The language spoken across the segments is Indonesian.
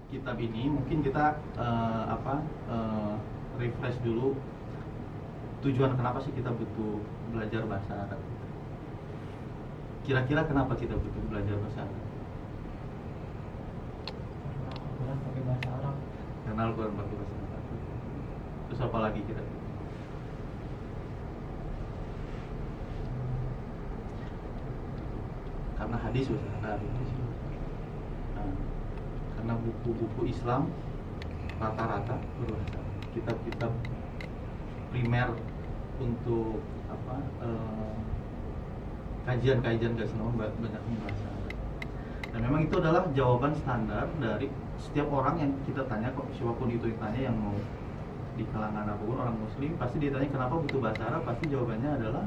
kitab ini mungkin kita refresh dulu tujuan kenapa sih kita butuh belajar bahasa Arab. Kira-kira kenapa kita butuh belajar bahasa Arab? Al-Quran pakai bahasa Arab. Karena Al-Quran pakai bahasa Arab. Terus apa lagi kira-kira? Karena hadis bahasa Arab. Nah, karena buku-buku Islam rata-rata berbahasa Arab. Kitab-kitab primer untuk kajian-kajian Islam banyak bahasa Arab. Dan memang itu adalah jawaban standar dari setiap orang yang kita tanya, kok siapapun itu ditanya yang mau di kalangan apapun orang Muslim pasti ditanya kenapa butuh bahasa Arab, pasti jawabannya adalah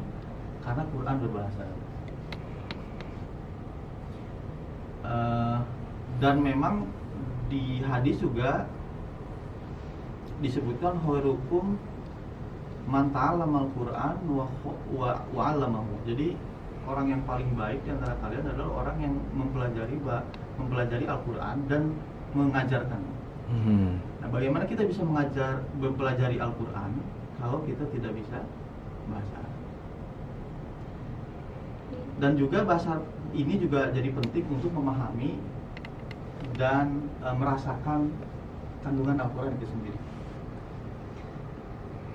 karena Quran berbahasa Arab. Dan memang di hadis juga disebutkan khairukum man ta'allamal Qur'an wa 'allamahu. Jadi orang yang paling baik di antara kalian adalah orang yang mempelajari Al-Qur'an dan mengajarkannya. Nah, bagaimana kita bisa mempelajari Al-Qur'an kalau kita tidak bisa bahasa Arab? Dan juga bahasa ini juga jadi penting untuk memahami dan merasakan kandungan Al-Quran itu sendiri.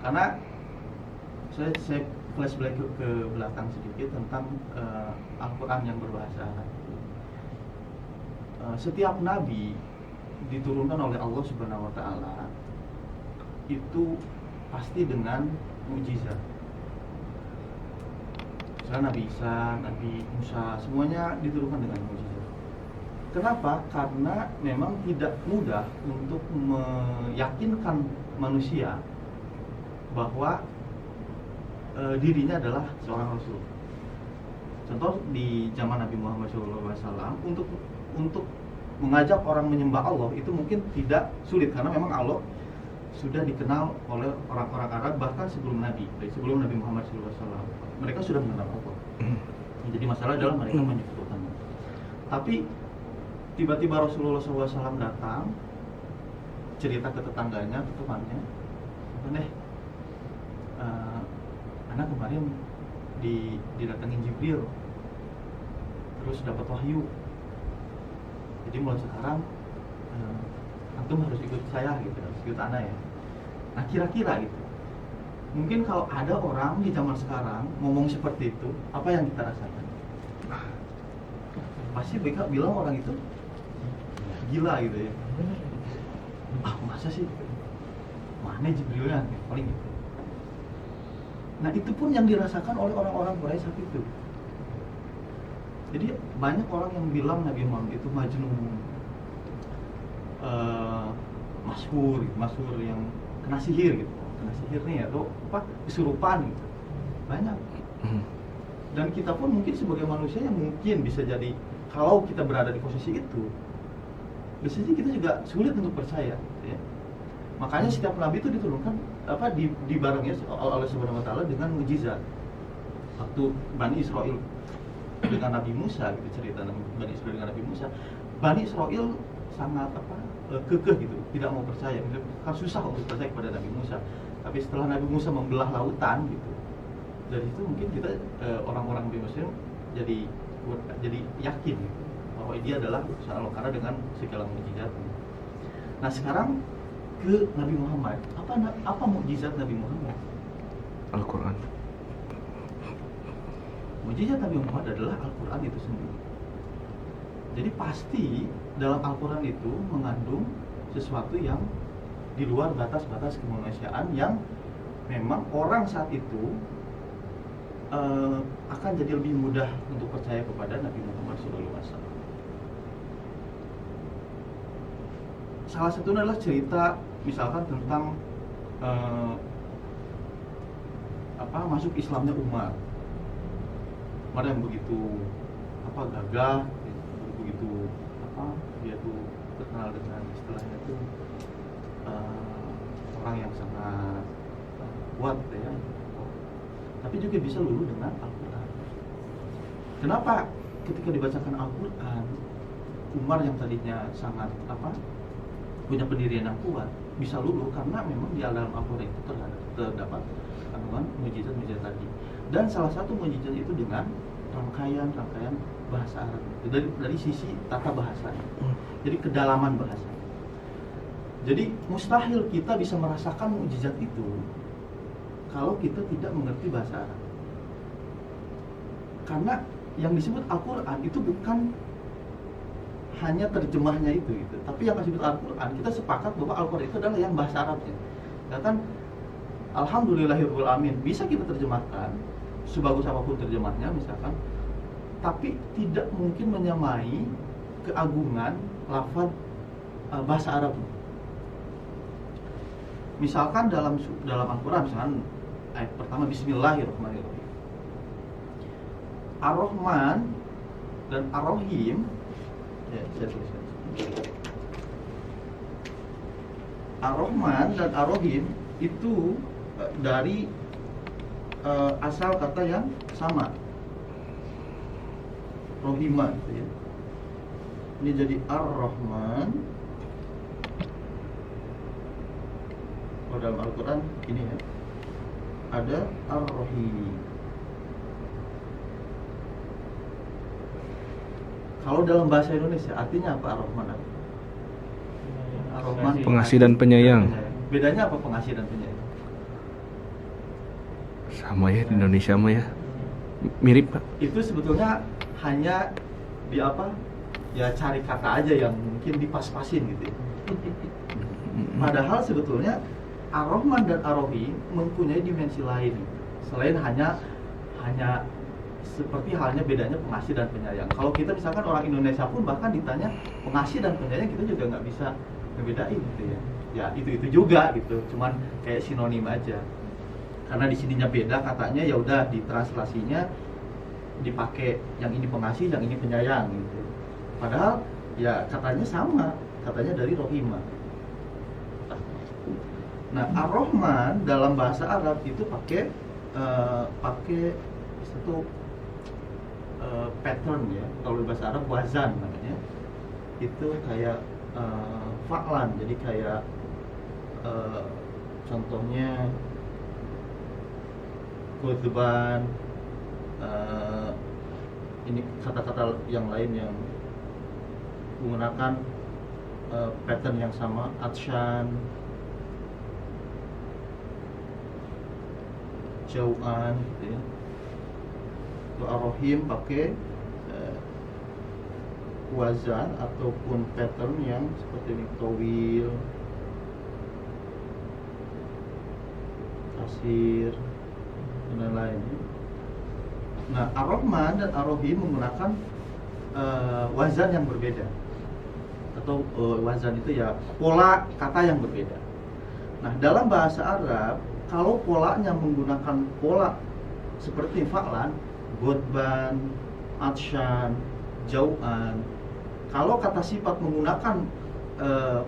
Karena saya flashback ke belakang sedikit tentang Al-Quran yang berbahasa Arab. Setiap nabi diturunkan oleh Allah Subhanahu wa taala itu pasti dengan mukjizat. Misalnya Nabi Isa, Nabi Musa, semuanya diturunkan dengan mukjizat. Kenapa? Karena memang tidak mudah untuk meyakinkan manusia bahwa dirinya adalah seorang Rasul. Contoh di zaman Nabi Muhammad SAW, untuk mengajak orang menyembah Allah itu mungkin tidak sulit karena memang Allah sudah dikenal oleh orang-orang Arab bahkan sebelum Nabi Muhammad SAW. Mereka sudah mengenal Allah. Jadi masalah adalah mereka menyebutkannya. Tapi tiba-tiba Rasulullah SAW datang, cerita ke tetangganya, ke temannya, anak kemarin didatengin Jibril, terus dapat wahyu. Jadi mulai sekarang antum harus ikut saya gitu, harus ikut anak ya. Nah kira-kira gitu, mungkin kalau ada orang di zaman sekarang ngomong seperti itu, apa yang kita rasakan? Pasti mereka bilang orang itu gila gitu ya. Masa sih? Mana Jibrilnya? Paling gitu. Nah itu pun yang dirasakan oleh orang-orang Quraisy saat itu. Jadi banyak orang yang bilang Nabi Muhammad itu majnun, masyhur yang kena sihir gitu, kena sihir nih atau kesurupan gitu, banyak. Dan kita pun mungkin sebagai manusia yang mungkin bisa jadi kalau kita berada di posisi itu, bisa jadi kita juga sulit untuk percaya. Ya. Makanya setiap nabi itu diturunkan dibarengi oleh Subhanahu wa taala dengan mukjizat. Waktu Bani Israel dengan Nabi Musa gitu, cerita Bani Israel dengan Nabi Musa, Bani Israel sangat kekeh gitu, tidak mau percaya, kan susah untuk percaya kepada Nabi Musa. Tapi setelah Nabi Musa membelah lautan gitu, dari itu mungkin kita orang-orang di Mesir jadi yakin gitu, bahwa dia adalah utusan Allah karena dengan segala mukjizat. Nah sekarang ke Nabi Muhammad, apa mukjizat Nabi Muhammad? Al-Quran. Mukjizat Nabi Muhammad adalah Al-Quran itu sendiri. Jadi pasti dalam Al-Quran itu mengandung sesuatu yang di luar batas-batas kemanusiaan yang memang orang saat itu akan jadi lebih mudah untuk percaya kepada Nabi Muhammad SAW. Salah satunya adalah cerita misalkan tentang masuk Islamnya Umar yang begitu gagah, begitu dia tuh terkenal dengan istilahnya itu orang yang sangat kuat ya. Tapi juga bisa luluh dengan Al-Quran. Kenapa ketika dibacakan Al-Quran, Umar yang tadinya sangat punya pendirian yang kuat, bisa luluh karena memang di dalam Al-Quran itu terdapat kandungan mukjizat-mukjizat tadi. Dan salah satu mukjizat itu dengan rangkaian bahasa Arab dari sisi tata bahasanya. Jadi kedalaman bahasa. Jadi mustahil kita bisa merasakan mukjizat itu kalau kita tidak mengerti bahasa Arab. Karena yang disebut Al-Quran itu bukan hanya terjemahnya itu gitu. Tapi yang disebut Al-Quran, kita sepakat bahwa Al-Quran itu adalah yang bahasa Arabnya. Ya kan, alhamdulillahirabbil alamin, bisa kita terjemahkan sebagus apapun terjemahnya misalkan, tapi tidak mungkin menyamai keagungan lafaz bahasa Arab. Misalkan dalam Al-Quran, misalkan ayat pertama Bismillahirrahmanirrahim. Ar-Rahman dan Ar-Rahim, ya, saya tuliskan. Ar-Rahman dan Ar-Rahim itu dari asal kata yang sama, Rohima gitu ya. Ini jadi Ar-Rahman. Kalau dalam Al-Quran ini ya, ada Ar-Rahim. Kalau dalam bahasa Indonesia artinya apa Ar-Rahman? Ar-Rahman Pengasih dan penyayang. Bedanya apa pengasih dan penyayang? Sama ya di Indonesia mah ya. Mirip, Pak. Itu sebetulnya hanya di apa? Ya cari kata aja yang mungkin dipas-pasin gitu ya. Padahal sebetulnya Ar-Rahman dan Ar-Rahim mempunyai dimensi lain selain hanya seperti halnya bedanya pengasih dan penyayang. Kalau kita misalkan orang Indonesia pun bahkan ditanya pengasih dan penyayang, kita juga nggak bisa ngebedain gitu ya. Ya itu juga gitu, cuman kayak sinonim aja. Karena di sininya beda katanya, ya udah ditranslasinya dipakai yang ini pengasih, yang ini penyayang gitu. Padahal ya katanya sama, katanya dari Rohimah. Nah, Ar-Rahman dalam bahasa Arab itu pakai satu pattern ya. Kalau di bahasa Arab wazan namanya. Itu kayak fa'lan, jadi kayak contohnya Qudban, ini kata-kata yang lain yang menggunakan pattern yang sama, atsyan, jauhan gitu ya. Ar-Rahim pakai wazan ataupun pattern yang seperti ini, tawil, kasir, dan lain-lain. Nah, Ar-Rahman dan Ar-Rahim menggunakan wazan yang berbeda, atau wazan itu ya pola kata yang berbeda. Nah, dalam bahasa Arab, kalau polanya menggunakan pola seperti fa'lan, godban, atsyan, jauhan. Kalau kata sifat menggunakan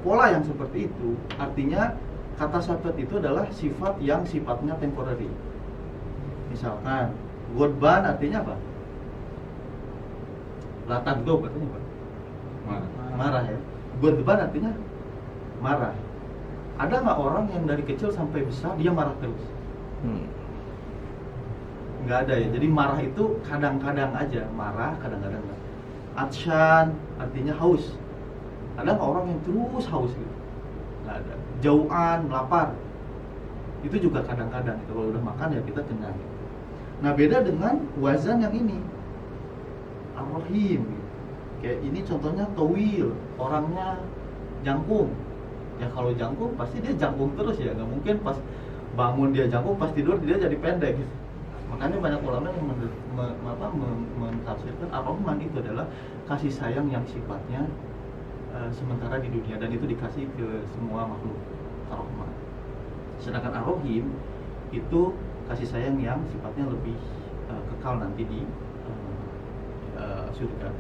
pola yang seperti itu, artinya kata sifat itu adalah sifat yang sifatnya temporary. Misalkan godban artinya apa? Latagdob artinya apa? Marah ya. Godban artinya marah. Ada nggak orang yang dari kecil sampai besar dia marah terus? Nggak ada ya. Jadi marah itu kadang-kadang aja marah, kadang-kadang nggak. Atsyan artinya haus. Ada nggak orang yang terus haus gitu? Nggak ada. Jauhan, lapar. Itu juga kadang-kadang. Kalau udah makan ya kita kenyang. Nah, beda dengan wazan yang ini, Ar-Rahim. Kayak ini contohnya tawil, orangnya jangkung. Ya kalau jangkung pasti dia jangkung terus ya, nggak mungkin pas bangun dia jangkung, pas tidur dia jadi pendek gitu. Makanya banyak ulama yang mentafsirkan Ar-Rahman itu adalah kasih sayang yang sifatnya sementara di dunia, dan itu dikasih ke semua makhluk, Ar-Rahman. Sedangkan Ar-Rahim itu kasih sayang yang sifatnya lebih kekal nanti di surga.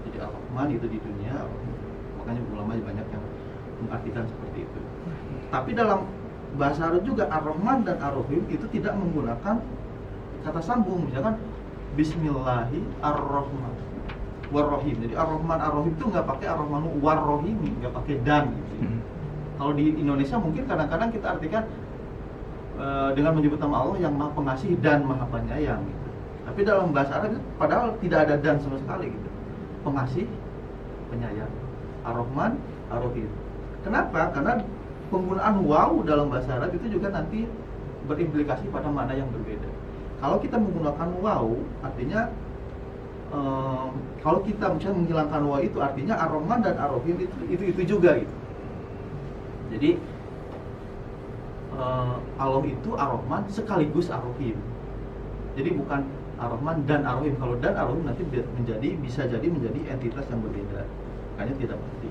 Jadi Ar-Rahman itu di dunia, makanya ulama banyak yang mengartikan seperti itu. Tapi dalam bahasa Arab juga Ar-Rahman dan Ar-Rahim itu tidak menggunakan kata sambung. Misalkan Bismillahirrahmanirrahim. warrohim. Jadi ar-Rahman ar-Rahim itu nggak pakai ar-Rahmanu warrohimi, nggak pakai dan gitu. Kalau di Indonesia mungkin kadang-kadang kita artikan dengan menyebut nama Allah yang Maha Pengasih dan Maha Penyayang gitu. Tapi dalam bahasa Arab itu padahal tidak ada dan sama sekali gitu. Pengasih, penyayang, ar-Rahman, ar-Rahim. Kenapa? Karena penggunaan waw dalam bahasa Arab itu juga nanti berimplikasi pada makna yang berbeda. Kalau kita menggunakan waw, artinya kalau kita misalnya menghilangkan waw itu artinya ar-Rahman dan ar-Rahim itu juga gitu. Jadi Allah itu ar-Rahman sekaligus ar-Rahim. Jadi bukan ar-Rahman dan ar-Rahim. Kalau dan ar-Rahim nanti bisa jadi menjadi entitas yang berbeda. Makanya tidak pasti.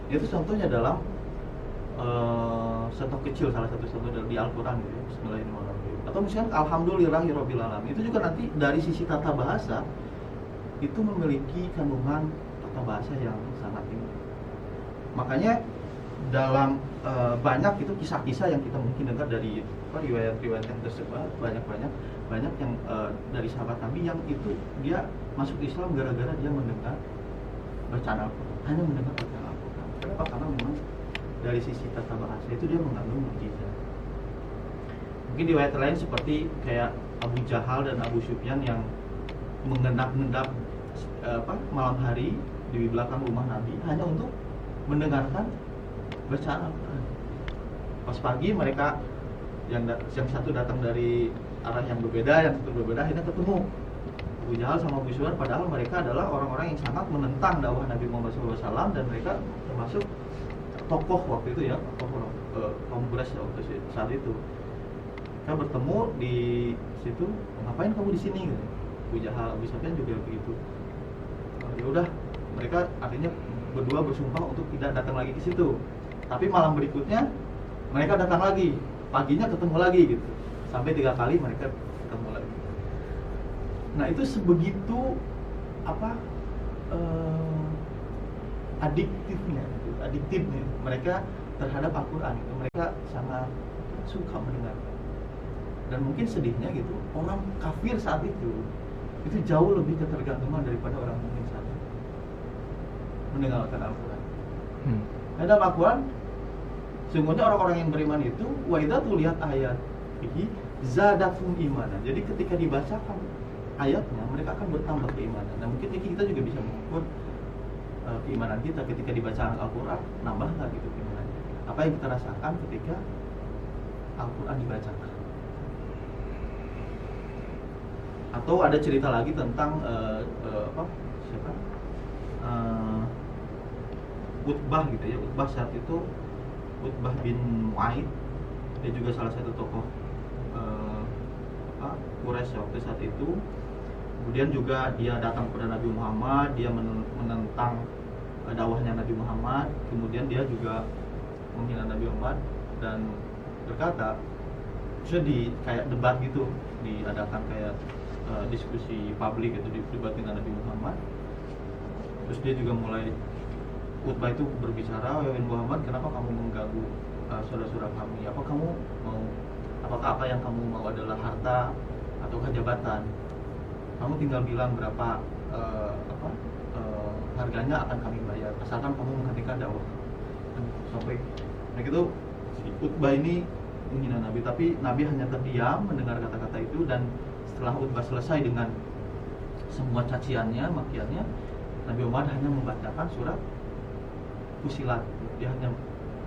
Itu contohnya dalam contoh kecil, salah satu contoh di Al-Quran gitu ya, Bismillahirrahmanirrahim. Atau misalnya Alhamdulillahirabbil alamin. Itu juga nanti dari sisi tata bahasa itu memiliki kandungan tata bahasa yang sangat tinggi. Makanya dalam banyak itu kisah-kisah yang kita mungkin dengar dari riwayat-riwayat yang tersebar, banyak yang dari sahabat Nabi yang itu dia masuk Islam gara-gara dia mendengar bacaan Al-Quran, hanya mendengar bacaan Al-Quran. Kenapa? Karena memang dari sisi tata bahasa itu dia mengandung mukjizat. Mungkin di riwayat lain seperti kayak Abu Jahal dan Abu Sufyan yang mengendap-endap malam hari di belakang rumah Nabi hanya untuk mendengarkan bacaan Al-Quran. Pas pagi mereka yang satu datang dari arah yang berbeda, yang satu berbeda, akhirnya ketemu Abu Jahal sama Abu Sufyan, padahal mereka adalah orang-orang yang sangat menentang dakwah Nabi Muhammad SAW dan mereka termasuk tokoh waktu itu ya, tokoh kaum Quraisy waktu saat itu. Mereka bertemu di situ, ngapain kamu di sini? Gitu. Abu Jahal, Abu Sufyan juga begitu. Ya udah, mereka artinya berdua bersumpah untuk tidak datang lagi ke situ. Tapi malam berikutnya mereka datang lagi, paginya ketemu lagi gitu. Sampai 3 kali mereka ketemu lagi. Nah itu sebegitu adiktifnya mereka terhadap Al-Quran itu. Mereka sangat suka mendengar. Dan mungkin sedihnya gitu, orang kafir saat itu jauh lebih ketergantungan daripada orang mukmin saat itu mendengarkan Al-Quran. Dalam Al-Quran, sungguhnya orang-orang yang beriman itu wa idza tuliyat ayat ini zadatum imana. Jadi ketika dibacakan ayatnya, mereka akan bertambah keimanan. Nah mungkin kita juga bisa mengukur keimanan kita ketika dibaca Al-Quran, nambah nggak gitu keimanannya? Apa yang kita rasakan ketika Al-Quran dibacakan? Atau ada cerita lagi tentang Utbah gitu ya. Utbah saat itu, Utbah bin Mu'aid, dia juga salah satu tokoh Quraisy waktu saat itu. Kemudian juga dia datang kepada Nabi Muhammad, dia menentang dakwahnya Nabi Muhammad. Kemudian dia juga menghina Nabi Muhammad dan berkata, jadi kayak debat gitu, diadakan kayak diskusi publik gitu, debat dengan Nabi Muhammad. Terus dia juga mulai, Utbah itu berbicara, wahai Muhammad, kenapa kamu mengganggu saudara-saudara kami? Apakah apa yang kamu mau adalah harta atau jabatan? Kamu tinggal bilang berapa harganya akan kami bayar, asalkan kamu menghentikan dakwah. Sampai begitu si Utbah ini menghina Nabi, tapi Nabi hanya terdiam mendengar kata-kata itu. Dan setelah Utbah selesai dengan semua caciannya, makiannya, Nabi Muhammad hanya membacakan surat Fusilat. Dia hanya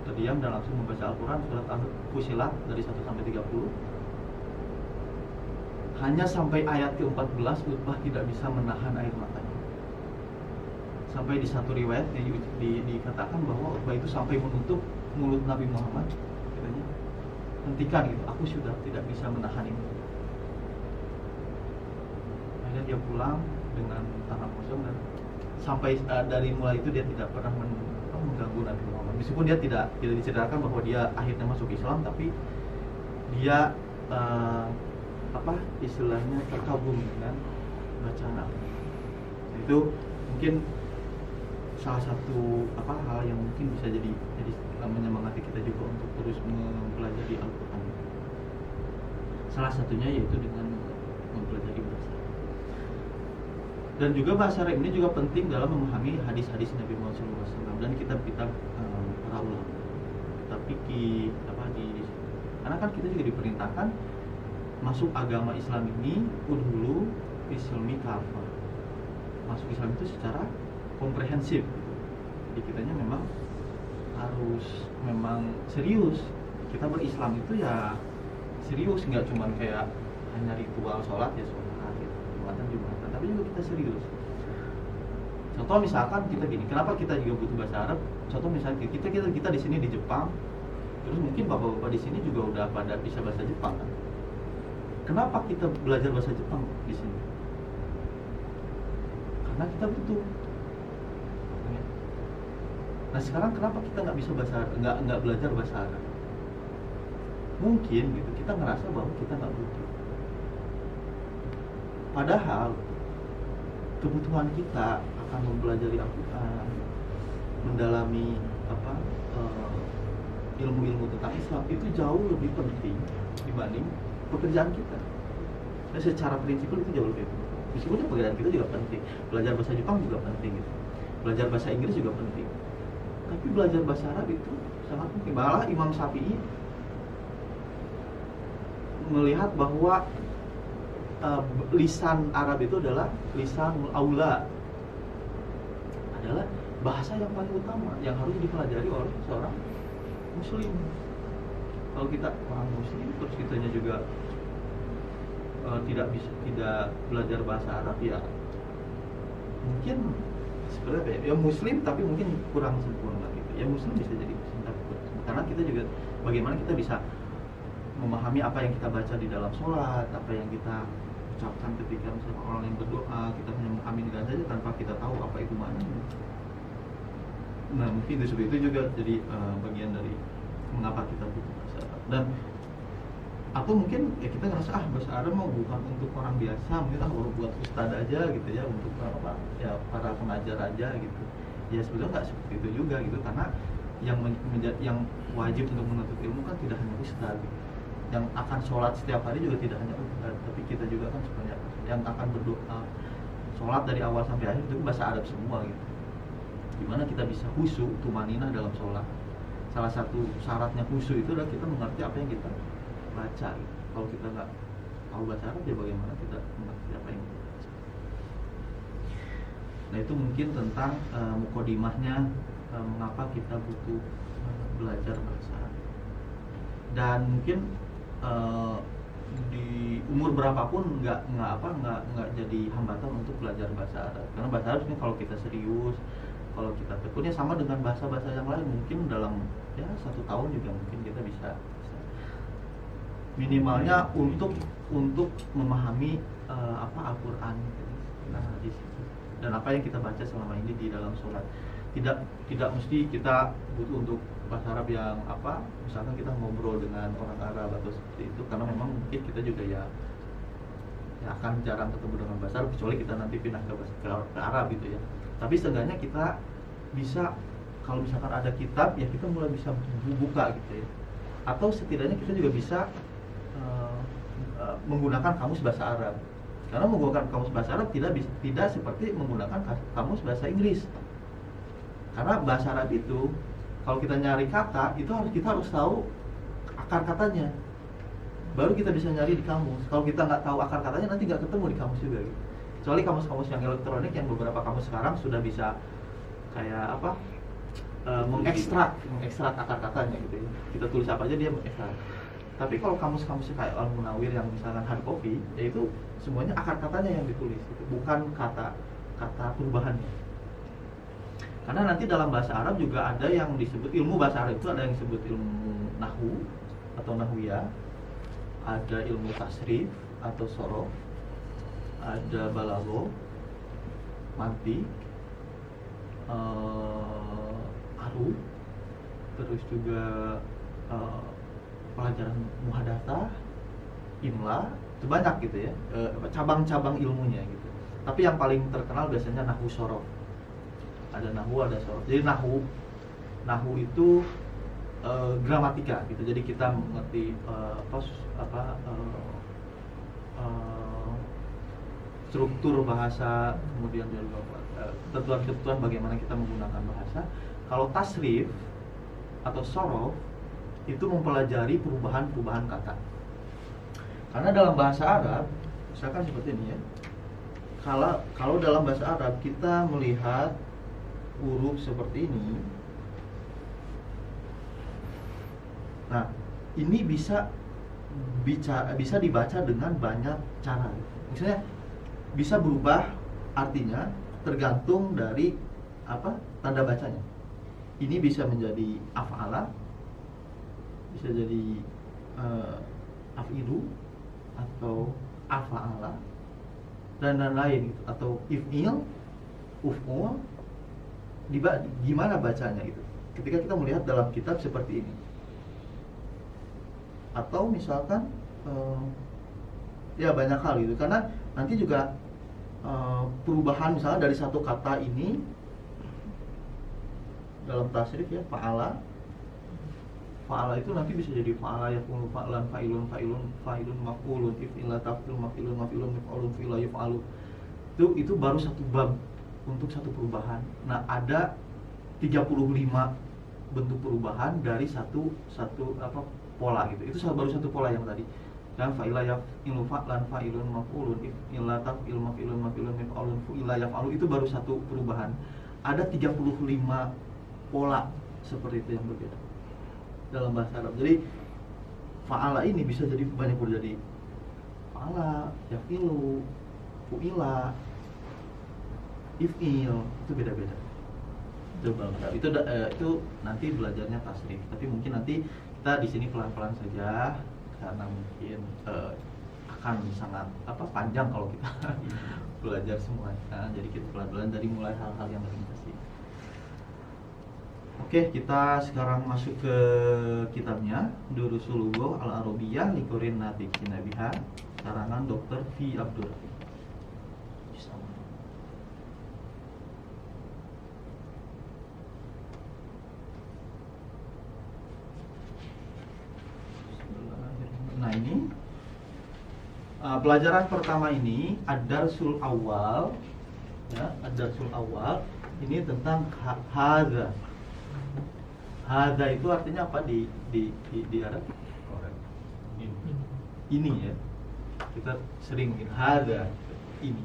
terdiam dan langsung membaca Al-Quran surat Fusilat dari 1 sampai 30. Hanya sampai ayat ke-14 Utbah tidak bisa menahan air matanya. Sampai di satu riwayat dikatakan bahwa Utbah itu sampai menutup mulut Nabi Muhammad, katanya, hentikan gitu, aku sudah tidak bisa menahan ini. Akhirnya dia pulang dengan tangan kosong, dan sampai dari mulai itu dia tidak pernah mengganggu Nabi Muhammad. Meskipun dia tidak diceritakan bahwa dia akhirnya masuk Islam, tapi dia istilahnya terkagum dengan bacaan Al-Quran. Itu mungkin salah satu hal yang mungkin bisa jadi menyemangati kita juga untuk terus mempelajari Al-Quran. Salah satunya yaitu dengan mempelajari bahasa. Dan juga bahasa Arab ini juga penting dalam memahami hadis-hadis Nabi Muhammad SAW dan kitab-kitab para ulama, kitab fikih karena kan kita juga diperintahkan masuk agama Islam ini udhulu islami kafah, masuk Islam itu secara komprehensif. Jadi kitanya memang harus serius. Kita berislam itu ya serius, nggak cuma kayak hanya ritual sholat ya sholat gitu, jumatan, tapi juga kita serius. Contoh misalkan kita gini, kenapa kita juga butuh bahasa Arab? Contoh misalnya kita di sini di Jepang, terus mungkin bapak-bapak di sini juga udah pada bisa bahasa Jepang kan? Kenapa kita belajar bahasa Jepang di sini? Karena kita butuh. Nah sekarang kenapa kita nggak bisa nggak belajar bahasa Arab? Mungkin gitu kita ngerasa bahwa kita nggak butuh. Padahal kebutuhan kita akan mempelajari Al-Quran, mendalami ilmu-ilmu tentang Islam itu jauh lebih penting dibanding pekerjaan kita. Nah, secara prinsipil itu jauh lebih penting. Meskipun pekerjaan kita juga penting, belajar bahasa Jepang juga penting, gitu. Belajar bahasa Inggris juga penting. Tapi belajar bahasa Arab itu sangat penting. Malah Imam Syafi'i melihat bahwa lisan Arab itu adalah lisanul aula, adalah bahasa yang paling utama yang harus dipelajari oleh seorang Muslim. Kalau kita orang Muslim terus kitanya juga tidak belajar bahasa Arab, ya mungkin sebenarnya ya Muslim tapi mungkin kurang sempurna gitu. Ya Muslim bisa jadi Muslim tapi kurang sempurna. Karena kita juga bagaimana kita bisa memahami apa yang kita baca di dalam sholat, apa yang kita ucapkan ketika misalnya orang yang berdoa, kita hanya mengaminkan saja tanpa kita tahu apa itu maknanya. Nah mungkin itu juga jadi bagian dari mengapa kita butuh bahasa Arab. Dan atau mungkin ya kita ngerasa bahasa Arab mau bukan untuk orang biasa, mungkin baru buat ustadz aja gitu ya, untuk para pengajar aja gitu. Ya sebenarnya nggak seperti itu juga gitu, karena yang wajib untuk menuntut ilmu kan tidak hanya ustadz gitu. Yang akan sholat setiap hari juga tidak hanya ustadz, tapi kita juga kan sebenarnya yang akan berdoa sholat dari awal sampai akhir itu bahasa Arab semua gitu. Gimana kita bisa khusyuk, tumaninah dalam sholat. Salah satu syaratnya khusyuk itu adalah kita mengerti apa yang kita baca gitu. Kalau kita nggak tahu bahasa Arab ya bagaimana kita mengerti apa yang kita baca. Nah itu mungkin tentang mukodimahnya mengapa kita butuh belajar bahasa Arab. Dan mungkin di umur berapapun nggak jadi hambatan untuk belajar bahasa Arab. Karena bahasa Arab ini kalau kita serius, kalau kita tekun ya sama dengan bahasa-bahasa yang lain, mungkin dalam 1 tahun juga mungkin kita bisa minimalnya untuk memahami Al-Quran, nah di situ, dan apa yang kita baca selama ini di dalam sholat. Tidak mesti kita butuh untuk bahasa Arab yang misalkan kita ngobrol dengan orang Arab atau seperti itu, karena memang mungkin kita juga ya akan jarang ketemu dengan bahasa Arab kecuali kita nanti pindah ke Arab gitu ya. Tapi seenggaknya kita bisa, kalau misalkan ada kitab ya kita mulai bisa buka gitu ya, atau setidaknya kita juga bisa menggunakan kamus bahasa Arab. Karena menggunakan kamus bahasa Arab tidak seperti menggunakan kamus bahasa Inggris. Karena bahasa Arab itu kalau kita nyari kata itu kita harus tahu akar katanya, baru kita bisa nyari di kamus. Kalau kita nggak tahu akar katanya nanti nggak ketemu di kamus juga gitu. Kecuali kamus-kamus yang elektronik, yang beberapa kamus sekarang sudah bisa kayak mengekstrak akar katanya gitu ya. Kita tulis apa aja dia mengekstrak. Tapi kalau kamus-kamusnya kayak Al-Munawir yang misalkan hard copy, yaitu semuanya akar katanya yang ditulis gitu, bukan kata perubahannya. Karena nanti dalam bahasa Arab juga ada yang disebut ilmu bahasa Arab itu, ada yang disebut ilmu nahwu atau nahwiyah, ada ilmu tasrif atau sorof, ada balaghah, mantik, arud, terus juga pelajaran muhadatsah, imla, itu banyak gitu ya, cabang-cabang ilmunya gitu. Tapi yang paling terkenal biasanya nahwu sorof. Ada nahwu, ada sorof. Jadi nahwu itu gramatika gitu. Jadi kita mengerti struktur bahasa, kemudian juga ketentuan-ketentuan bagaimana kita menggunakan bahasa. Kalau tasrif atau sorof itu mempelajari perubahan-perubahan kata. Karena dalam bahasa Arab, misalkan seperti ini ya. Kalau dalam bahasa Arab kita melihat huruf seperti ini. Nah, ini bisa dibaca dengan banyak cara. Misalnya bisa berubah artinya tergantung dari tanda bacanya. Ini bisa menjadi af'ala, bisa jadi af'ilu atau af'ala dan lain-lain gitu. Atau if'il, uf'ul, gimana bacanya gitu. Ketika kita melihat dalam kitab seperti ini. Atau misalkan ya banyak hal gitu. Karena nanti juga perubahan misalnya dari satu kata ini dalam tasrif ya, fa'ala itu nanti bisa jadi fa'ala yakunu fa'lan, fa'ilun maf'ulun, if'ila taf'il maf'ilun maf'ulun fi'la yaf'alu. Itu baru satu bab untuk satu perubahan. Nah, ada 35 bentuk perubahan dari satu pola gitu. Itu baru satu pola yang tadi. Dan fa'ila yaf'ilu fa'lan fa'ilun maf'ulun, if'ila taf'il maf'ilun maf'ulun fi'la yaf'alu, itu baru satu perubahan. Ada 35 pola seperti itu yang berbeda dalam bahasa Arab. Jadi fa'ala ini bisa jadi banyak jadi fa'ala, yaf'ilu, fu'ila, if'il, itu beda-beda. Itu nanti belajarnya tasrif. Tapi mungkin nanti kita di sini pelan-pelan saja karena mungkin akan sangat panjang kalau kita belajar semuanya. Jadi kita pelan-pelan dari mulai hal-hal yang paling pasti. Oke, kita sekarang masuk ke kitabnya Durusul Lughah Al-Arabiyyah Liqorin Natiqin Biha, karangan Dr. V. Abdul Rafiq. Nah, ini pelajaran pertama ini ad-darsul awal ya, ad-darsul awal ini tentang hadza. Hadza itu artinya apa di Arab? Ini ya. Kita sering hadza, ini.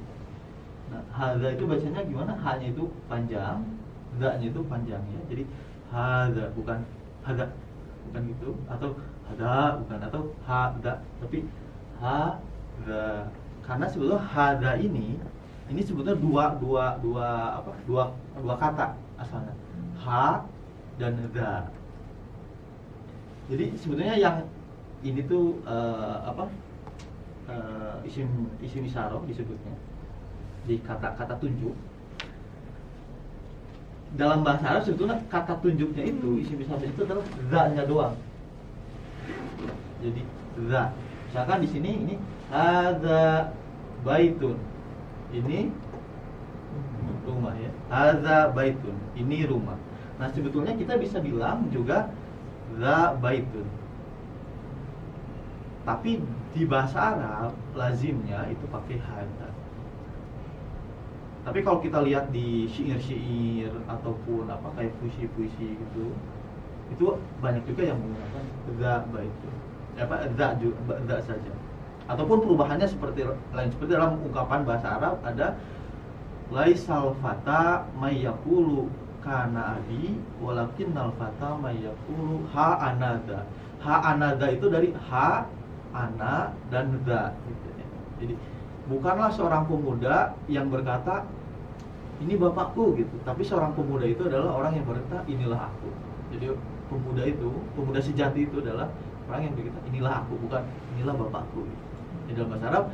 Nah, hadza itu bacanya gimana? H-nya itu panjang, za-nya itu panjang ya. Jadi hadza, bukan hadza, bukan gitu, atau hadza bukan, atau hadza, tapi hadza. Karena sebetulnya hadza ini sebetulnya dua kata asalnya. Ha dan za. Jadi sebetulnya yang ini tuh isim isyarah disebutnya, di kata-kata tunjuk. Dalam bahasa Arab sebetulnya kata tunjuknya itu isim isyarah itu adalah za-nya doang. Jadi za. Misalkan di sini ini hadza baitun. Ini rumah ya. Hadza baitun. Ini rumah. Nah, sebetulnya kita bisa bilang juga za baitun. Tapi di bahasa Arab lazimnya itu pakai hadza. Tapi kalau kita lihat di syair-syair ataupun kayak puisi-puisi gitu, itu banyak juga yang menggunakan za baitun. Za saja. Ataupun perubahannya seperti dalam ungkapan bahasa Arab ada laisal fata may yaqulu kana abi walakinnal fata may yaqulu ha anada. Ha anada itu dari ha, ana dan za gitu ya. Jadi bukanlah seorang pemuda yang berkata ini bapakku gitu, tapi seorang pemuda itu adalah orang yang berkata inilah aku. Jadi pemuda sejati itu adalah orang yang berkata inilah aku, bukan inilah bapakku gitu. Di dalam bahasa Arab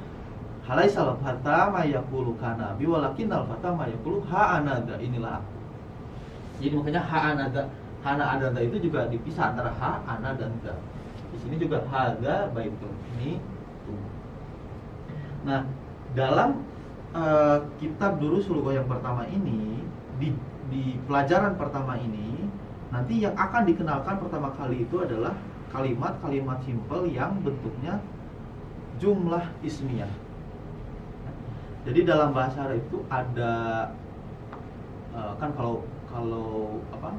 halaisal fata may yaqulu kana abi walakinnal fata may yaqulu ha anada, inilah aku. Jadi makanya ha anada itu juga dipisah antara ha, ana dan za. Di sini juga hadza baitun, ini rumah. Nah, dalam kitab Durusul Lughah yang pertama ini, di pelajaran pertama ini, nanti yang akan dikenalkan pertama kali itu adalah kalimat-kalimat simpel yang bentuknya jumlah ismiyah. Jadi dalam bahasa Arab itu ada kan kalau apa,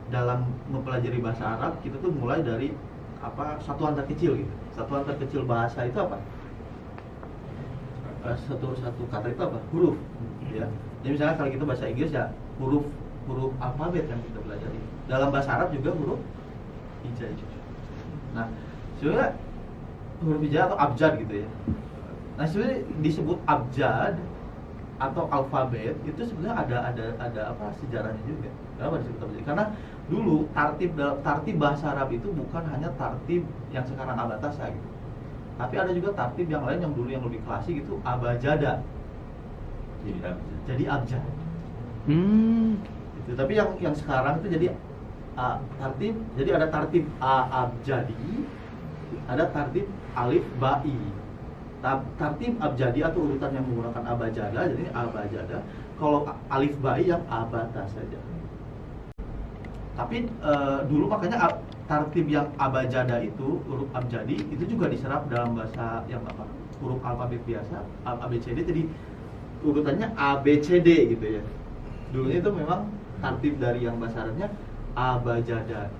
dalam mempelajari bahasa Arab kita tuh mulai dari apa, satuan terkecil gitu. Satuan terkecil bahasa itu apa? Satu kata itu apa? Huruf, ya. Jadi misalnya kalau kita bahasa Inggris ya huruf alfabet yang kita pelajari. Dalam bahasa Arab juga huruf hijaiyah. Nah, sebenarnya huruf hijaiyah atau abjad gitu ya. Nah, sebenarnya disebut abjad atau alfabet itu sebenarnya ada apa sejarahnya juga. Kenapa disebut abjad? Karena dulu tartib bahasa Arab itu bukan hanya tartib yang sekarang abatasa gitu. Tapi ada juga tartib yang lain yang dulu yang lebih klasik itu abajada. Jadi abjad. Itu. Tapi yang sekarang itu jadi tartib. Jadi ada tartib abjadi, ada tartib alif ba'i. Tartib abjadi atau urutan yang menggunakan abajada, jadi abajada. Kalau alif ba'i yang abata saja. Tapi dulu makanya tartib yang abajada itu, huruf abjadi itu juga diserap dalam bahasa yang apa? Huruf alfabet biasa, ABCD, jadi urutannya ABCD gitu ya. Dulunya itu memang tartib dari yang bahasa Arabnya abajada.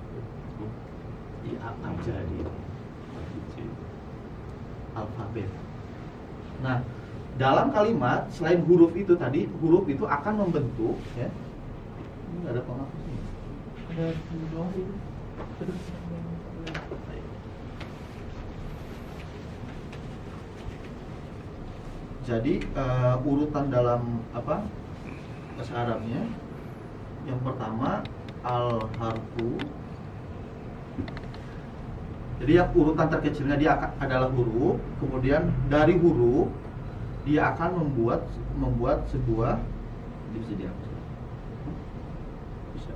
Abjadi. Alfabet. Nah, dalam kalimat selain huruf itu tadi, huruf itu akan membentuk ya. Ini nggak ada penghapusnya. Ada dua itu. Terus jadi urutan dalam apa bahasa Arabnya, yang pertama al-harfu. Jadi yang urutan terkecilnya dia adalah huruf, kemudian dari huruf dia akan membuat sebuah, ini bisa dihapus. Bisa.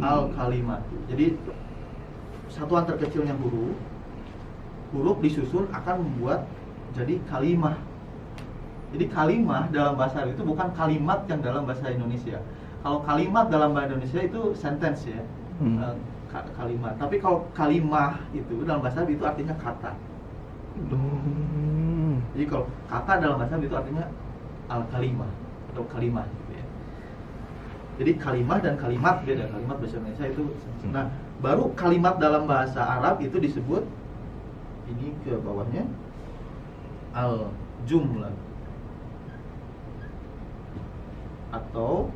Al-kalimat. Jadi satuan terkecilnya huruf disusun akan membuat jadi kalimah. Jadi kalimah dalam bahasa Arab itu bukan kalimat yang dalam bahasa Indonesia. Kalau kalimat dalam bahasa Indonesia itu sentence ya, kalimat. Tapi kalau kalimah itu dalam bahasa Arab itu artinya kata. Jadi kalau kata dalam bahasa Arab itu artinya al-kalimah atau kalimah gitu ya. Jadi kalimah dan kalimat beda. Kalimat bahasa Indonesia itu. Nah, baru kalimat dalam bahasa Arab itu disebut, ini ke bawahnya, al-jumlah atau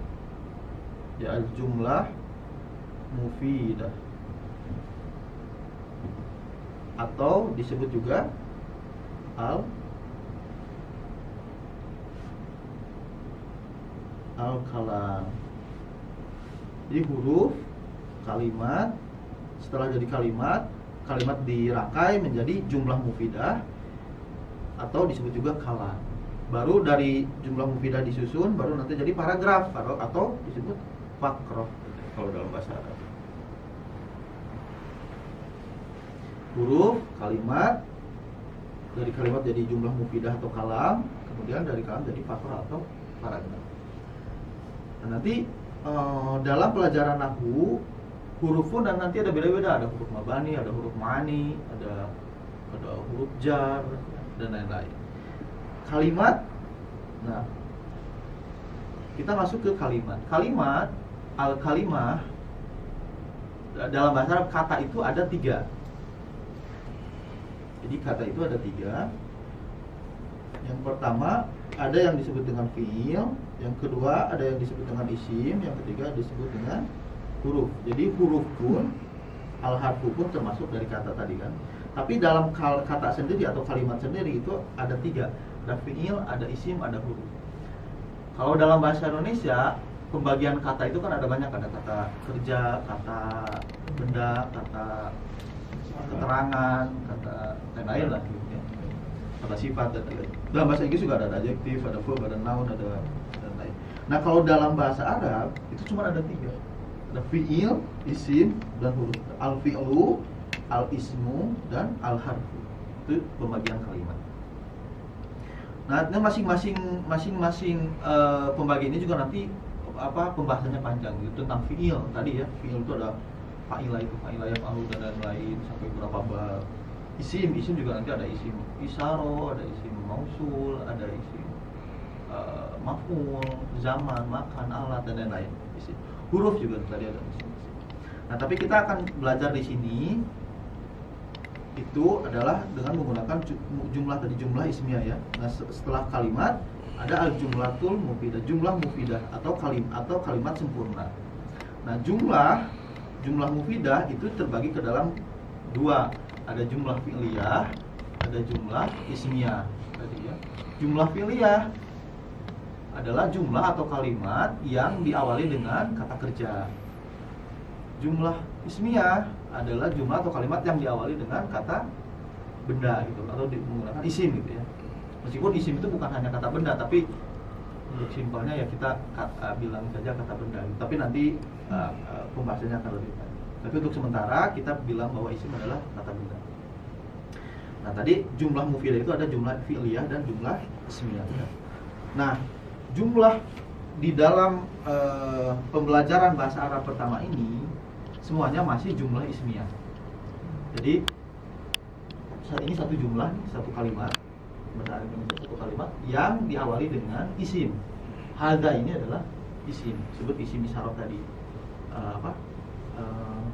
ya al-jumlah mufidah, atau disebut juga al-kalam. Jadi huruf, kalimat, setelah jadi kalimat dirangkai menjadi jumlah mufidah atau disebut juga kalam. Baru dari jumlah mufidah disusun, baru nanti jadi paragraf atau disebut fakroh kalau dalam bahasa Arab. Huruf, kalimat, dari kalimat jadi jumlah mufidah atau kalam, kemudian dari kalam jadi fakroh atau paragraf. Nah, nanti dalam pelajaran nahwu huruf pun dan nanti ada beda-beda, ada huruf mabani, ada huruf ma'ani, ada huruf jar dan lain-lain. Kalimat, nah kita masuk ke kalimat. Kalimat, al-kalimah dalam bahasa Arab kata itu ada 3. Jadi kata itu ada 3. Yang pertama ada yang disebut dengan fi'il, yang kedua ada yang disebut dengan isim, yang ketiga disebut dengan huruf. Jadi huruf pun, al-harfu pun termasuk dari kata tadi kan. Tapi dalam kata sendiri atau kalimat sendiri itu ada 3. Ada fi'il, ada isim, ada huruf. Kalau dalam bahasa Indonesia pembagian kata itu kan ada banyak, ada kata kerja, kata benda, kata keterangan, kata lain-lain lah gitu ya. Kata sifat dan lain-lain. Dalam bahasa Inggris juga ada adjektif, ada verb, ada noun, ada dan lain. Nah, kalau dalam bahasa Arab itu cuma ada 3. Ada fi'il, isim, dan huruf. Al-fi'lu, al-ismu, dan al-harfu. Itu pembagian kalimat. Nah, masing-masing pembagian ini juga nanti pembahasannya panjang gitu tentang fi'il tadi ya. Fi'il itu ada fa'ilah itu, fa'ilah yaf'alu dan lain-lain sampai berapa bab. Isim juga nanti ada isim isaro, ada isim mausul, ada isim maf'ul, zaman, makan, alat dan lain-lain. Isim. Huruf juga tadi ada isim. Nah, tapi kita akan belajar di sini itu adalah dengan menggunakan jumlah tadi, jumlah ismiyah ya. Nah, setelah kalimat ada al-jumlatul mufidah, jumlah mufidah atau kalimat sempurna. Nah, jumlah mufidah itu terbagi ke dalam dua. Ada jumlah fi'liyah, ada jumlah ismiyah tadi ya. Jumlah fi'liyah adalah jumlah atau kalimat yang diawali dengan kata kerja. Jumlah ismiyah adalah jumlah atau kalimat yang diawali dengan kata benda gitu, atau menggunakan isim gitu ya. Meskipun isim itu bukan hanya kata benda, tapi untuk simpelnya ya kita bilang saja kata benda. Tapi nanti pembahasannya akan lebih banyak. Tapi untuk sementara kita bilang bahwa isim adalah kata benda. Nah, tadi jumlah mufidah itu ada jumlah fi'liyah dan jumlah ismiyah. Nah, jumlah di dalam pembelajaran bahasa Arab pertama ini semuanya masih jumlah ismiyah. Jadi saat ini satu jumlah, satu kalimat, bahasa Arab Indonesia satu kalimat yang diawali dengan isim. Hadza ini adalah isim, sebut isim isyarat tadi.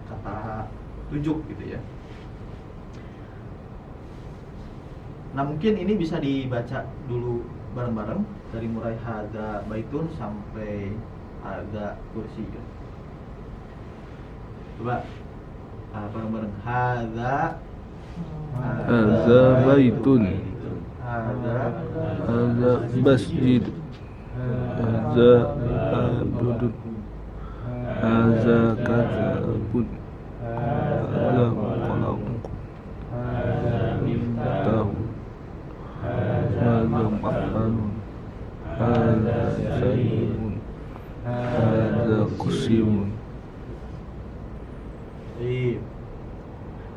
Kata tunjuk gitu ya. Nah, mungkin ini bisa dibaca dulu bareng-bareng dari mulai hadza baitun sampai hadza kursi ya. Coba bareng-bareng hadza baitun, hadza masjid, hadza abudun, hadza kadzabun, hadza qalam, tahu, hadza maf'alun, hadza sayyidun, hadza kusyun.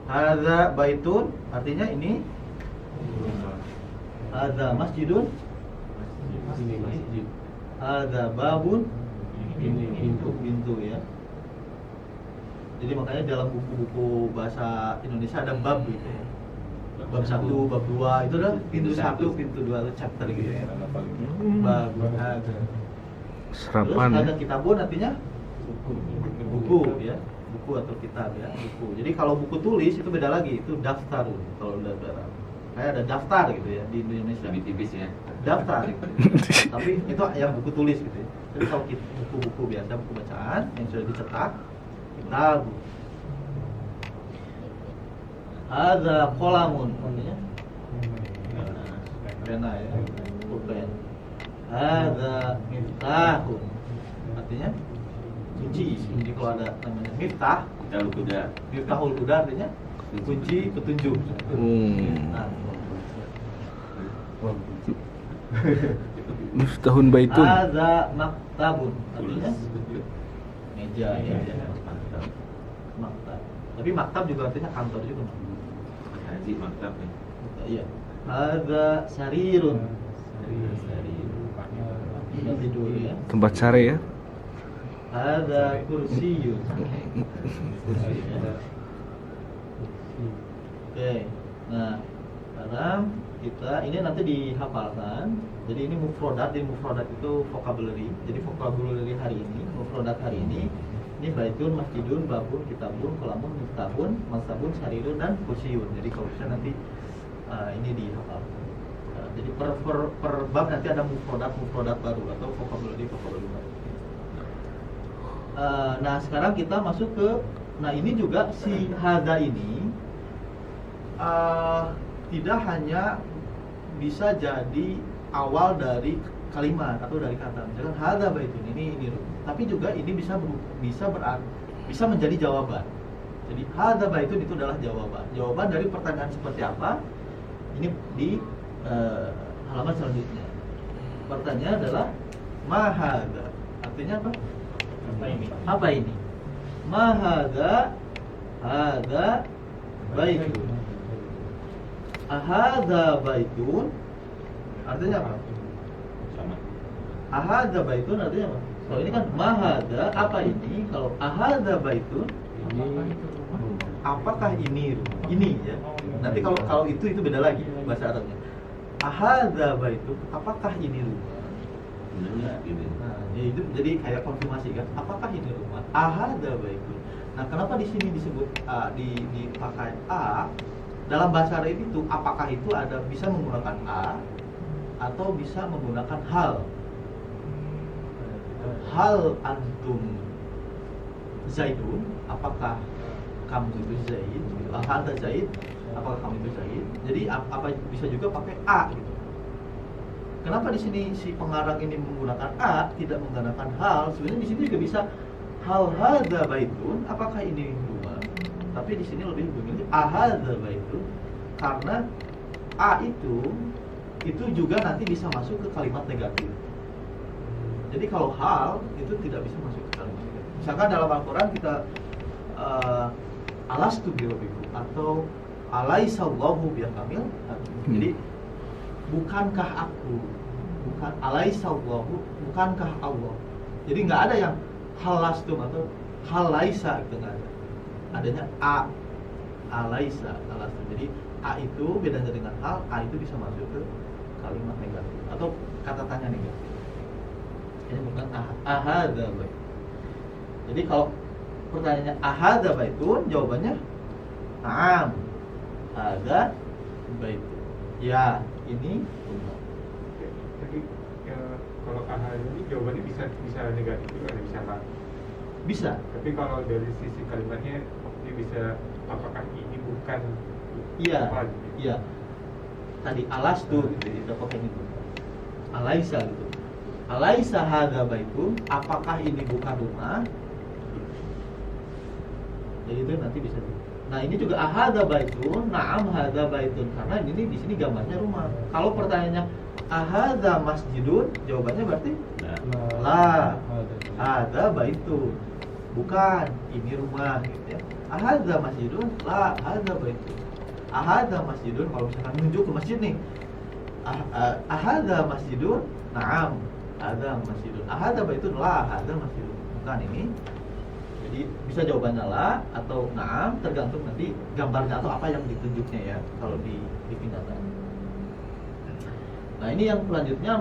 Hadza baitun artinya ini. Hadza masjidun, ini masjid. Hadza babun, ini pintu ya. Jadi makanya dalam buku-buku bahasa Indonesia ada bab gitu ya. Bab 1, bab 2 itu adalah pintu 1, pintu 2 itu chapter gitu ya. Bab hadza. Serapan Terus ya. ada kitabun artinya buku ya, buku atau kitab ya, buku. Jadi kalau buku tulis itu beda lagi, itu daftar kalau udah Arab. Kayak ada daftar gitu ya di Indonesia. Lebih tipis ya. Daftar. Tapi itu yang buku tulis gitu ya. Tapi kalau buku-buku biasa, buku bacaan yang sudah dicetak, kitab. Hadza qalamun artinya pena ya, pulpen. Hadza miftahun artinya kunci. Kalau ada namanya miftah, Kita lu kuda. miftahul huda artinya kunci petunjuk. Nah, Miftahun baitun. hadza maktabun artinya meja ya. Maktab. Tapi maktab juga artinya kantor juga. Haji maktab ya. Iya. Hadza sarirun. Tempat tidur ya. Tempat sare ya. Hadza kursiyun. Kursi ya. Oke. Nah, sekarang kita ini nanti dihafalkan. Jadi ini mufrodat. Jadi mufrodat itu vocabulary. Jadi vocabulary hari ini, mufrodat hari ini baitun, masjidun, babun, kitabun, kolamun, miftahun, masabun, sarirun dan kursiyun. Jadi kalau bisa nanti ini dihafalkan. Jadi per bab nanti ada mufrodat baru atau vocabulary baru. Nah, sekarang kita masuk ke, nah ini juga si hadza ini tidak hanya bisa jadi awal dari kalimat atau dari kata. Misalkan hadza baitun ini, tapi juga ini bisa menjadi jawaban. Jadi hadza baitun itu adalah jawaban. Jawaban dari pertanyaan seperti apa? Ini di halaman selanjutnya. Pertanyaan adalah ma hadza. Artinya apa? Apa ini? Ma hadza? Hadza baitun. Ahadza baitun artinya apa? Sama. Ahadza baitun artinya apa? Kalau ini kan mahadza, apa ini? Kalau ahadza baitun Apakah ini rumah? Ini ya. Nanti kalau itu beda lagi bahasa Arabnya. Ahadza baitun, apakah ini rumah? Benar nggak gitu? Nah, ya itu jadi kayak konfirmasi kan. Apakah ini rumah? Ahadza baitun. Nah, kenapa di sini disebut dipakai a? Dalam bahasa Arab itu apakah itu ada bisa menggunakan a atau bisa menggunakan hal. Hal antum Zaidun, apakah kamu itu Zaid? Hal Zaid, apakah kamu itu Zaid? Jadi apa bisa juga pakai a gitu. Kenapa di sini si pengarang ini menggunakan a, tidak menggunakan hal? Sebenarnya di sini juga bisa hal hadza baitun, apakah ini rumah? Tapi di sini lebih memilih ahadza baitun karena a itu juga nanti bisa masuk ke kalimat negatif. Jadi kalau hal itu tidak bisa masuk ke kalimat negatif. Misalkan dalam Al-Quran kita alastu birabbikum atau alaisallahu bihamil. Jadi bukankah aku, bukan alaisallahu, bukankah Allah. Jadi nggak ada yang halastum atau halaisa gitu, nggak ada. Adanya a, alaisa, alastum. Jadi a itu bedanya dengan hal, a itu bisa masuk ke kalimat negatif atau kata tanya negatif. Ini bukan ahadza bait. Jadi kalau pertanyaannya ahadza baitun, jawabannya na'am. Hadza baitun. Ya, ini rumah. Jadi kalau ahad ini jawabannya bisa negatif juga, bisa lah. Bisa. Tapi kalau dari sisi kalimatnya dia bisa apakah ini bukan Iya. apa gitu. Iya. Tadi alastu gitu, itu pakai itu. Alaisa gitu. Alaisa hadza baitun, apakah ini bukan rumah? Jadi itu nanti bisa. Nah, ini juga ahadza baitun, na'am hadza baitun, karena ini di sini gambarnya rumah. Kalau pertanyaannya ahadza masjidun, jawabannya berarti la. Hadza baitun. Bukan, ini rumah gitu ya. Ahadza masjidun, la, hadza baitun. Ahadza masjidun, kalau misalkan menunjuk ke masjid nih. Ahadza masjidun, na'am. Hadza masjidun. Ahadza baitun, la, hadza masjidun. Bukan ini. Jadi bisa jawabannya la atau na'am, tergantung nanti gambarnya atau apa yang ditunjuknya ya kalau dipindahkan. Nah, ini yang selanjutnya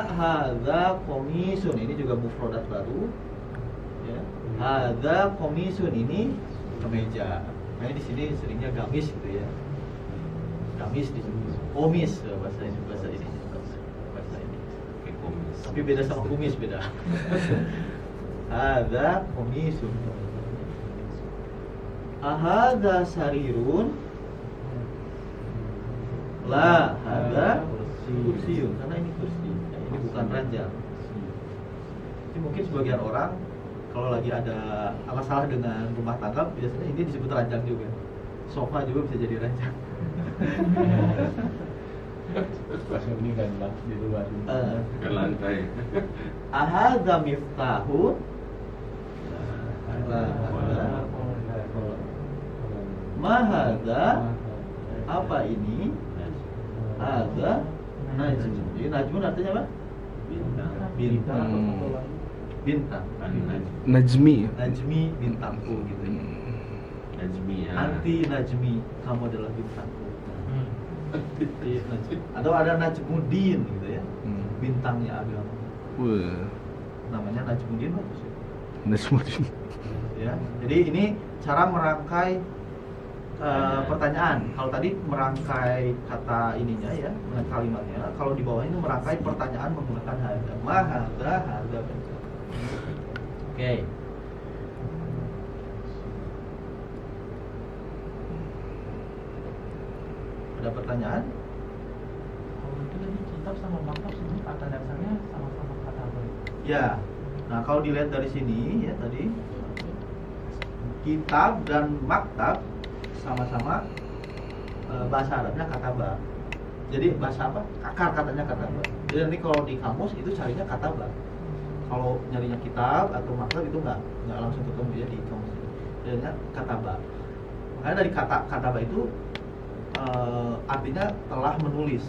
hadza komisun. Ini juga mufradat baru. Ya. Hadza komisun, ini kemeja. Nah, di sini seringnya gamis gitu ya. Gamis di sini. Komis bahasa ini. Kayak komis. Tapi beda sama kumis, beda. Hadza komisun. Ahadza sarirun. La, hadza kursiun. Karena ini kursi. Ya, ini bukan ranjang. Jadi mungkin sebagian orang kalau lagi ada masalah dengan rumah tangga, biasanya ini disebut ranjang juga. Sofa juga bisa jadi ranjang. Pas ini kan lah di luar. Ke lantai. Ahadza miftahun. Mahadza, apa ini? Hadza najmun. Jadi najmun artinya apa? Bintang. Bintang. Bintang. Najmi. Najmi, bintangku gitu ya. Najmi ya. Anti najmi, kamu adalah bintangku. Iya, najmi. Atau ada najmuddin gitu ya. Bintangnya agama. Wah, Namanya najmuddin bagus ya. Najmuddin. Ya. Jadi ini cara merangkai pertanyaan. Kalau tadi merangkai kata ininya ya, dengan kalimatnya. Kalau di bawah ini merangkai pertanyaan menggunakan hadza. Ma hadza, hadza. Oke. Ada pertanyaan? Kalau itu tadi kitab sama maktab sebenarnya kata dasarnya sama-sama kata apa? Ya. Nah, kalau dilihat dari sini ya tadi kitab dan maktab sama-sama bahasa Arabnya kataba. Jadi bahasa apa? Akar katanya kataba. Jadi nanti kalau di kamus itu carinya kataba. Kalau nyarinya kitab atau maktab itu nggak langsung ketemu ya di kamus itu. Jadinya kataba. Makanya dari kata kataba itu artinya telah menulis.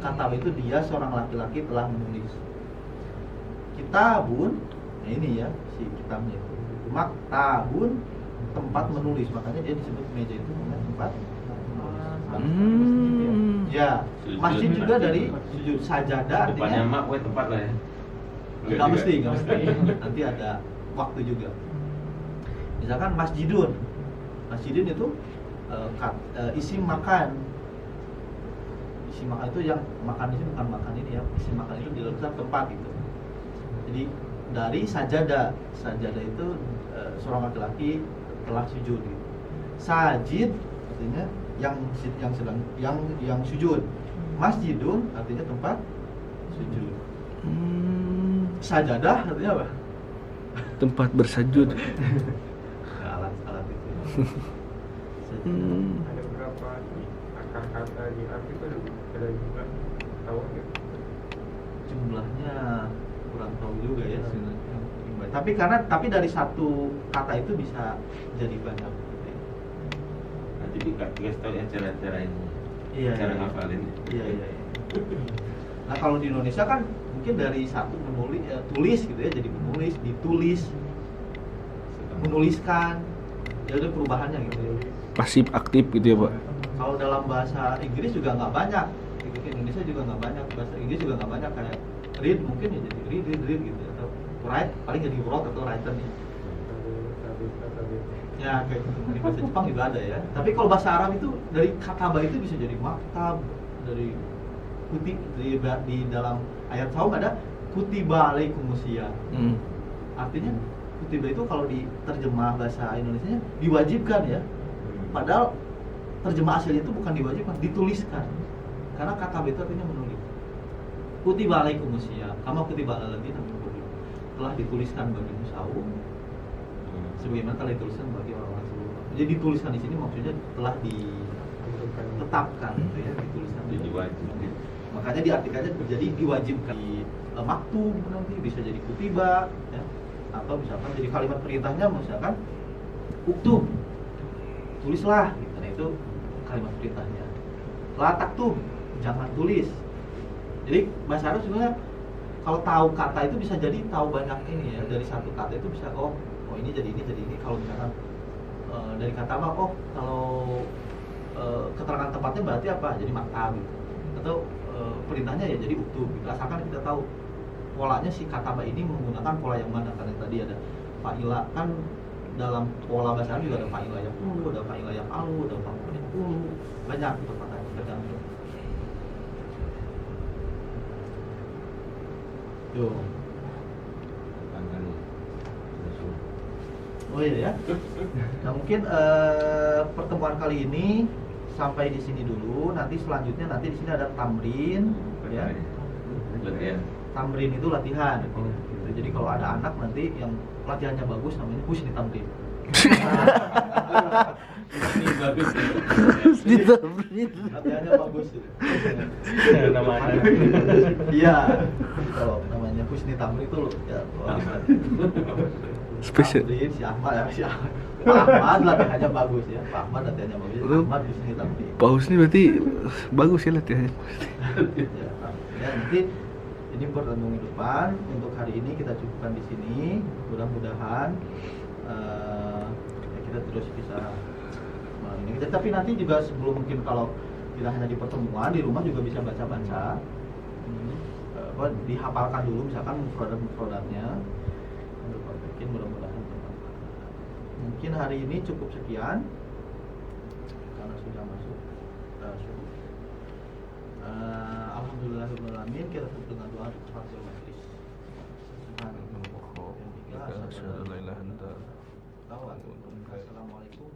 Kataba itu dia seorang laki-laki telah menulis. Kitabun, nah ini ya si kitabnya itu. maktabun, tempat menulis, makanya dia disebut meja itu namanya tempat. Ya, masjid juga dari sujud. Sajadah Depannya artinya mak, weh tempat lah ya. nggak mesti, nanti ada waktu juga. Misalkan masjidun, masjidun itu isim makan. Isim makan itu yang makan ini bukan makan ini ya, isim makan itu di dalam tempat gitu. Jadi dari sajadah, sajadah itu seorang laki-laki telah sujud gitu. Sajid artinya yang sujud. Masjidun artinya tempat sujud. Sajadah artinya apa? Tempat bersujud. Alat-alat itu. Ada beberapa akar kata di Arab itu ada juga, tahu nggak? Jumlahnya kurang tahu juga ya sebenarnya. Tapi dari satu kata itu bisa jadi banyak. Nanti dikasih tahu ya cara-cara ini. Iya, Cara iya. ngafalin. Iya. Nah kalau di Indonesia kan mungkin dari satu menulis, tulis gitu ya, jadi menulis, ditulis, menuliskan, ya ada perubahannya gitu ya. Pasif aktif gitu ya Pak. Kalau dalam bahasa Inggris juga nggak banyak, di Indonesia juga nggak banyak, bahasa Inggris juga nggak banyak, kayak read mungkin ya jadi read gitu, atau write paling jadi wrote atau writer nih. Ya kayak gitu. Di bahasa Jepang juga ada ya. Tapi kalau bahasa Arab itu dari kataba itu bisa jadi maktab, dari kutib di dalam ayat saum ada kutiba alaikumusiyam. Artinya kutiba itu kalau diterjemah bahasa Indonesianya diwajibkan ya. Padahal terjemah aslinya itu bukan diwajibkan, dituliskan. Karena kataba itu artinya menulis. Kutiba alaikumusiyam, kama kutiba alal ladzina min qablikum, telah dituliskan bagimu saum sebagaimana telah dituliskan bagi orang-orang sebelumnya. Jadi dituliskan di sini maksudnya telah ditetapkan gitu ya, dituliskan. Jadi wajib. Makanya diartikannya jadi diwajibkan. Di maktub nanti bisa jadi kutiba ya. Atau misalkan jadi kalimat perintahnya misalkan uktub, tulislah gitu. Nah itu kalimat perintahnya. La taktub, jangan tulis. Jadi bahasa Arab sebenarnya kalau tahu kata itu bisa jadi tahu banyak ini ya, dari satu kata itu bisa ini jadi ini. Kalau misalkan dari kata apa, kalau keterangan tempatnya berarti apa, jadi maktab gitu. Atau perintahnya ya jadi uktub gitu. Asalkan kita tahu polanya si kataba ini menggunakan pola yang mana, karena tadi ada fa'ilah kan, dalam pola bahasa Arab juga ada fa'ilah yang ulu, ada fa'ilah yang alu, ada fa'ilah yang ulu, banyak gitu katanya tergantung. Tuh. Oh iya ya. Nah mungkin pertemuan kali ini sampai di sini dulu. Nanti selanjutnya di sini ada tamrin, ya. Latihan. Tamrin itu latihan. Gitu. Jadi kalau ada anak nanti yang latihannya bagus namanya husni tamrin. Ini bagus. Husni tamrin. Latihannya bagus. Namanya. Iya. Kalau namanya husni tamrin itu ya. Spesial. Tamrin, si Ahmad latihannya bagus ya. Pak Ahmad latihannya bagus. Ahmad husni tamrin. Pak Husni berarti bagus ya latihannya. Ya nanti ini pertemuan minggu depan. Untuk hari ini kita cukupkan di sini. Mudah-mudahan kita terus bisa ini. Tapi nanti juga sebelum, mungkin kalau tidak hanya di pertemuan, di rumah juga bisa baca-baca. Dihafalkan dulu misalkan mufradat-mufradatnya. Untuk bikin mudah-mudahan bermanfaat. Mungkin hari ini cukup sekian karena sudah masuk subuh. Alhamdulillahirrahmanirrahim. Kita tutup dengan doa untuk kafaratul majlis. Assalamualaikum